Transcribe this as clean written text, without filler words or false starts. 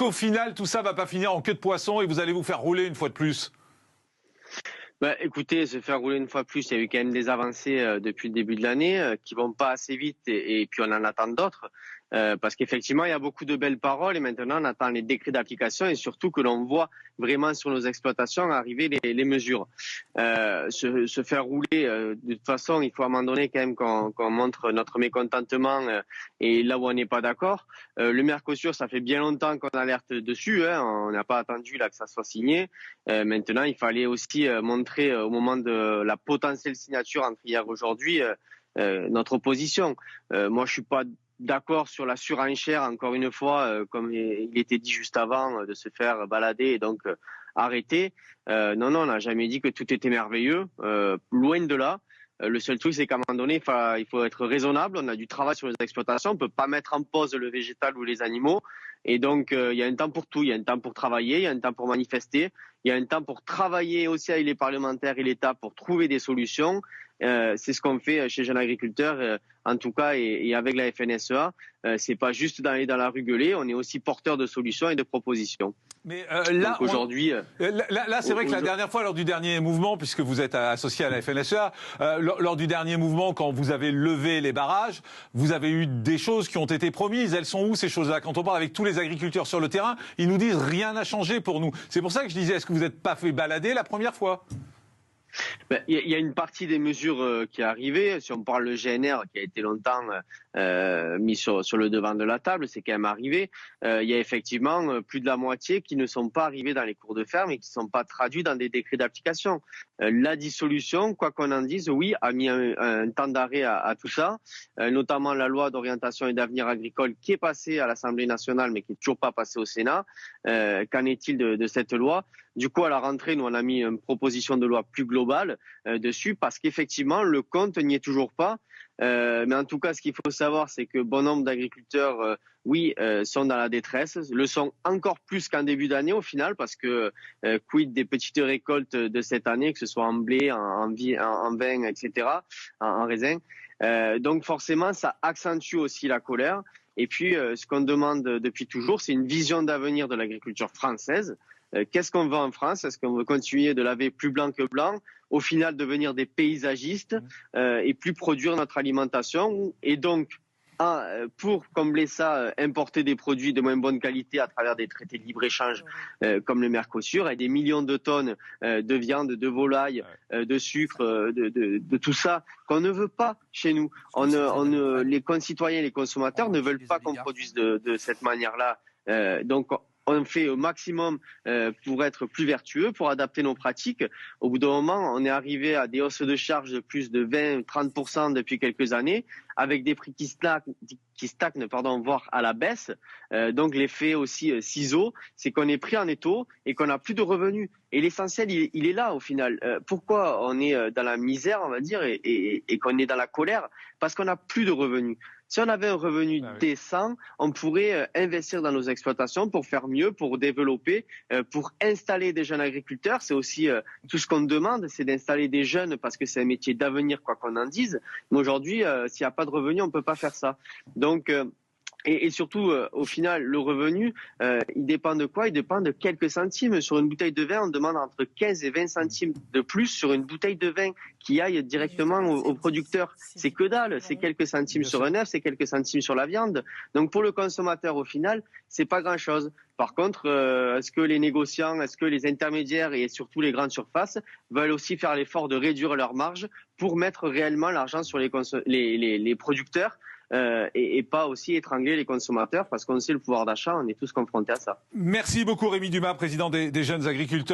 qu'au final, tout ça va pas finir en queue de poisson et vous allez vous faire rouler une fois de plus? Écoutez, se faire rouler une fois plus, il y a eu quand même des avancées depuis le début de l'année qui vont pas assez vite et puis on en attend d'autres. Parce qu'effectivement, il y a beaucoup de belles paroles et maintenant on attend les décrets d'application et surtout que l'on voit vraiment sur nos exploitations arriver les mesures. Se faire rouler, de toute façon, il faut à un moment donné quand même qu'on montre notre mécontentement et là où on n'est pas d'accord. Le Mercosur, ça fait bien longtemps qu'on alerte dessus, hein, on n'a pas attendu là que ça soit signé. Maintenant, il fallait aussi montrer au moment de la potentielle signature entre hier et aujourd'hui notre opposition. Moi, je suis pas d'accord sur la surenchère, encore une fois, comme il était dit juste avant, de se faire balader et donc arrêter. Non, on n'a jamais dit que tout était merveilleux, loin de là. Le seul truc, c'est qu'à un moment donné, il faut être raisonnable. On a du travail sur les exploitations. On ne peut pas mettre en pause le végétal ou les animaux. Et donc, il y a un temps pour tout. Il y a un temps pour travailler, il y a un temps pour manifester, il y a un temps pour travailler aussi avec les parlementaires et l'État pour trouver des solutions. C'est ce qu'on fait chez Jeunes Agriculteurs, en tout cas, et avec la FNSEA. C'est pas juste d'aller dans la rue gueuler, on est aussi porteur de solutions et de propositions. Mais là, aujourd'hui, là, c'est vrai que la dernière fois, lors du dernier mouvement, puisque vous êtes associé à la FNSEA, lors du dernier mouvement, quand vous avez levé les barrages, vous avez eu des choses qui ont été promises. Elles sont où ces choses-là? Quand on parle avec tous les agriculteurs sur le terrain, ils nous disent rien n'a changé pour nous. C'est pour ça que je disais, est-ce que vous n'êtes pas fait balader la première fois? Il y a une partie des mesures qui est arrivée. Si on parle le GNR, qui a été longtemps mis sur le devant de la table, c'est quand même arrivé. Il y a effectivement plus de la moitié qui ne sont pas arrivés dans les cours de ferme et qui ne sont pas traduits dans des décrets d'application. La dissolution, quoi qu'on en dise, oui, a mis un temps d'arrêt à tout ça, notamment la loi d'orientation et d'avenir agricole qui est passée à l'Assemblée nationale mais qui n'est toujours pas passée au Sénat. Qu'en est-il de cette loi? Du coup, à la rentrée, nous, on a mis une proposition de loi plus globale dessus parce qu'effectivement, le compte n'y est toujours pas. Mais en tout cas, ce qu'il faut savoir, c'est que bon nombre d'agriculteurs, sont dans la détresse, le sont encore plus qu'en début d'année au final, parce que quid des petites récoltes de cette année, que ce soit en blé, en vin, etc., en raisin. Donc forcément, ça accentue aussi la colère. Et puis, ce qu'on demande depuis toujours, c'est une vision d'avenir de l'agriculture française. Qu'est-ce qu'on veut en France? Est-ce qu'on veut continuer de laver plus blanc que blanc, au final devenir des paysagistes et plus produire notre alimentation? Et donc, pour combler ça, importer des produits de moins bonne qualité à travers des traités de libre-échange comme le Mercosur et des millions de tonnes de viande, de volaille, de sucre, de tout ça qu'on ne veut pas chez nous. Les concitoyens, les consommateurs ne veulent pas qu'on produise de cette manière-là. Donc, on fait au maximum pour être plus vertueux, pour adapter nos pratiques. Au bout d'un moment, on est arrivé à des hausses de charges de plus de 20-30% depuis quelques années, avec des prix qui stagnent, voire à la baisse. Donc l'effet aussi ciseau, c'est qu'on est pris en étau et qu'on n'a plus de revenus. Et l'essentiel, il est là au final. Pourquoi on est dans la misère, on va dire, et qu'on est dans la colère? Parce qu'on n'a plus de revenus. Si on avait un revenu décent, on pourrait investir dans nos exploitations pour faire mieux, pour développer, pour installer des jeunes agriculteurs. C'est aussi tout ce qu'on demande, c'est d'installer des jeunes parce que c'est un métier d'avenir, quoi qu'on en dise. Mais aujourd'hui, s'il n'y a pas de revenus, on ne peut pas faire ça. Donc, et surtout, au final, le revenu, il dépend de quoi? Il dépend de quelques centimes. Sur une bouteille de vin, on demande entre 15 et 20 centimes de plus sur une bouteille de vin qui aille directement au producteur. C'est que dalle, c'est quelques centimes sur un œuf, c'est quelques centimes sur la viande. Donc pour le consommateur, au final, c'est pas grand-chose. Par contre, est-ce que les négociants, est-ce que les intermédiaires et surtout les grandes surfaces veulent aussi faire l'effort de réduire leurs marges pour mettre réellement l'argent sur les producteurs et pas aussi étrangler les consommateurs parce qu'on sait le pouvoir d'achat, on est tous confrontés à ça. Merci beaucoup Rémi Dumas, président des Jeunes Agriculteurs.